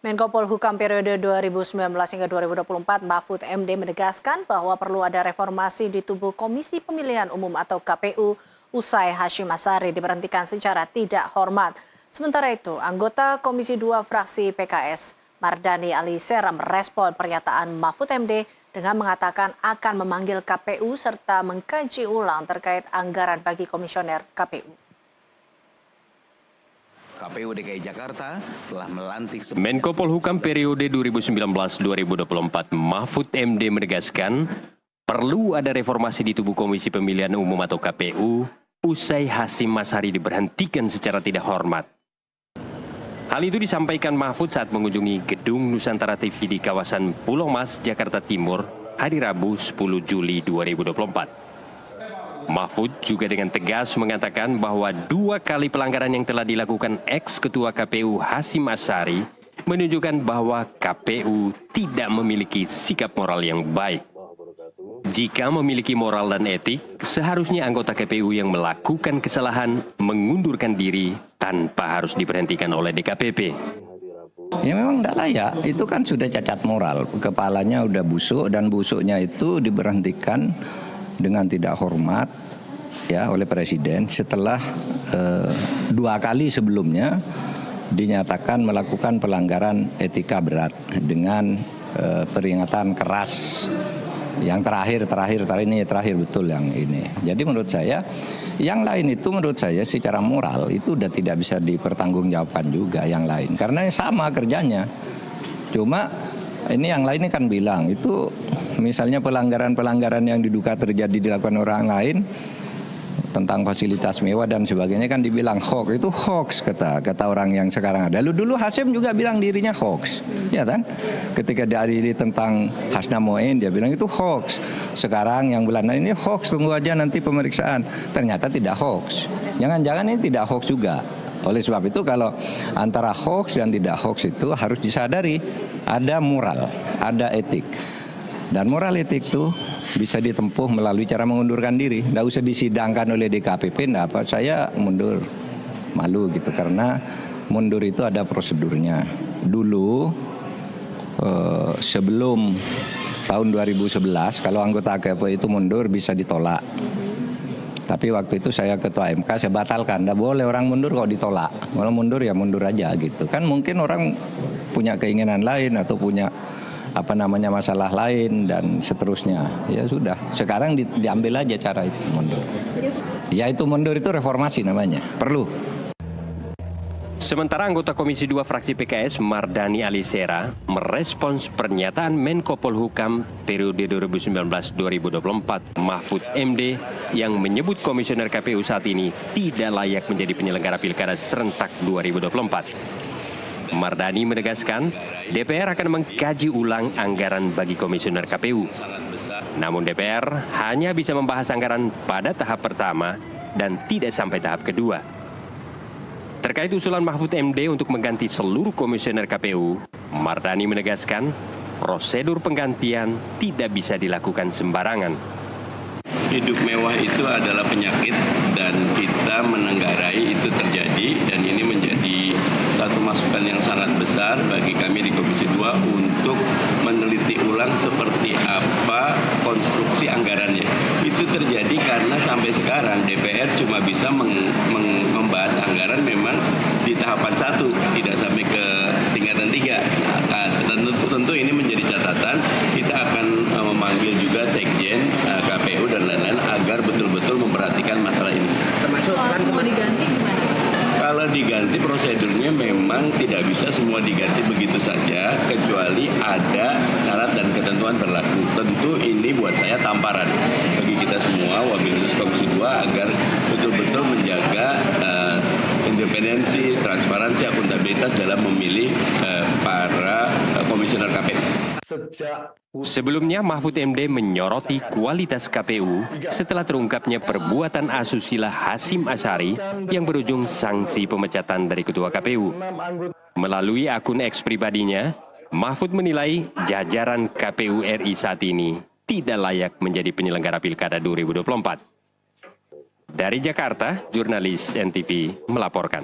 Menko Polhukam periode 2019 hingga 2024 Mahfud MD menegaskan bahwa perlu ada reformasi di tubuh Komisi Pemilihan Umum atau KPU usai Hasyim Asyari diberhentikan secara tidak hormat. Sementara itu, anggota Komisi 2 fraksi PKS Mardani Alisera merespon pernyataan Mahfud MD dengan mengatakan akan memanggil KPU serta mengkaji ulang terkait anggaran bagi komisioner KPU. KPU DKI Jakarta telah melantik Menko Polhukam periode 2019-2024 Mahfud MD menegaskan perlu ada reformasi di tubuh Komisi Pemilihan Umum atau KPU usai Hasyim Asyari diberhentikan secara tidak hormat. Hal itu disampaikan Mahfud saat mengunjungi Gedung Nusantara TV di kawasan Pulau Mas, Jakarta Timur, hari Rabu 10 Juli 2024. Mahfud juga dengan tegas mengatakan bahwa 2 kali pelanggaran yang telah dilakukan ex-ketua KPU Hasyim Asyari menunjukkan bahwa KPU tidak memiliki sikap moral yang baik. Jika memiliki moral dan etik, seharusnya anggota KPU yang melakukan kesalahan mengundurkan diri tanpa harus diberhentikan oleh DKPP. Ya memang tidak layak, itu kan sudah cacat moral, kepalanya udah busuk dan busuknya itu diberhentikan dengan tidak hormat ya oleh Presiden setelah 2 kali sebelumnya dinyatakan melakukan pelanggaran etika berat dengan peringatan keras. Yang terakhir betul yang ini. Jadi menurut saya yang lain itu menurut saya secara moral itu udah tidak bisa dipertanggungjawabkan juga yang lain karena sama kerjanya. Cuma ini yang lain ini kan bilang itu misalnya pelanggaran-pelanggaran yang diduga terjadi dilakukan orang lain tentang fasilitas mewah dan sebagainya kan dibilang hoax. Itu hoax kata orang yang sekarang ada. Dulu Hasyim juga bilang dirinya hoax, ya kan? Ketika diadili tentang Hasna Moen dia bilang itu hoax. Sekarang yang Belanda ini hoax, tunggu aja nanti pemeriksaan. Ternyata tidak hoax. Jangan-jangan ini tidak hoax juga. Oleh sebab itu kalau antara hoax dan tidak hoax itu harus disadari ada moral, ada etik. Dan moral etik itu bisa ditempuh melalui cara mengundurkan diri. Tidak usah disidangkan oleh DKPP, enggak apa. Saya mundur, malu gitu. Karena mundur itu ada prosedurnya. Dulu sebelum tahun 2011, kalau anggota KPU itu mundur bisa ditolak. Tapi waktu itu saya ketua MK, saya batalkan. Tidak boleh orang mundur kok ditolak. Kalau mundur ya mundur aja gitu. Kan mungkin orang punya keinginan lain atau punya masalah lain dan seterusnya. Ya sudah, sekarang diambil aja cara itu mundur. Ya itu mundur itu reformasi namanya, perlu. Sementara anggota Komisi 2 fraksi PKS Mardani Alisera merespons pernyataan Menko Polhukam periode 2019-2024 Mahfud MD yang menyebut komisioner KPU saat ini tidak layak menjadi penyelenggara pilkada serentak 2024. Mardani menegaskan DPR akan mengkaji ulang anggaran bagi komisioner KPU. Namun DPR hanya bisa membahas anggaran pada tahap pertama dan tidak sampai tahap kedua. Terkait usulan Mahfud MD untuk mengganti seluruh komisioner KPU, Mardani menegaskan prosedur penggantian tidak bisa dilakukan sembarangan. Hidup mewah itu adalah penyakit dan kita menenggarai itu terjadi dan ini menjadi satu masukan yang sangat besar bagi kami di Komisi 2 untuk meneliti ulang seperti apa konstruksi anggarannya. Itu terjadi karena sampai sekarang DPR cuma bisa membahas anggaran memang di tahapan 1, tidak sampai ke tingkatan 3. Nah, tentu ini menjadi catatan, kita akan memanggil juga Sekjen, KPU dan lain-lain agar betul-betul memperhatikan masalah ini. Termasuk semua diganti gimana? Kalau diganti prosedurnya memang tidak bisa semua diganti begitu saja kecuali ada syarat dan ketentuan berlaku. Tentu ini buat saya tamparan bagi kita semua Wabil Komisi 2 agar betul-betul menjaga independensi, transparansi, akuntabilitas dalam memilih para komisioner KPU. Sebelumnya Mahfud MD menyoroti kualitas KPU setelah terungkapnya perbuatan asusila Hasyim Asyari yang berujung sanksi pemecatan dari ketua KPU. Melalui akun eks pribadinya, Mahfud menilai jajaran KPU RI saat ini tidak layak menjadi penyelenggara Pilkada 2024. Dari Jakarta, jurnalis NTV melaporkan.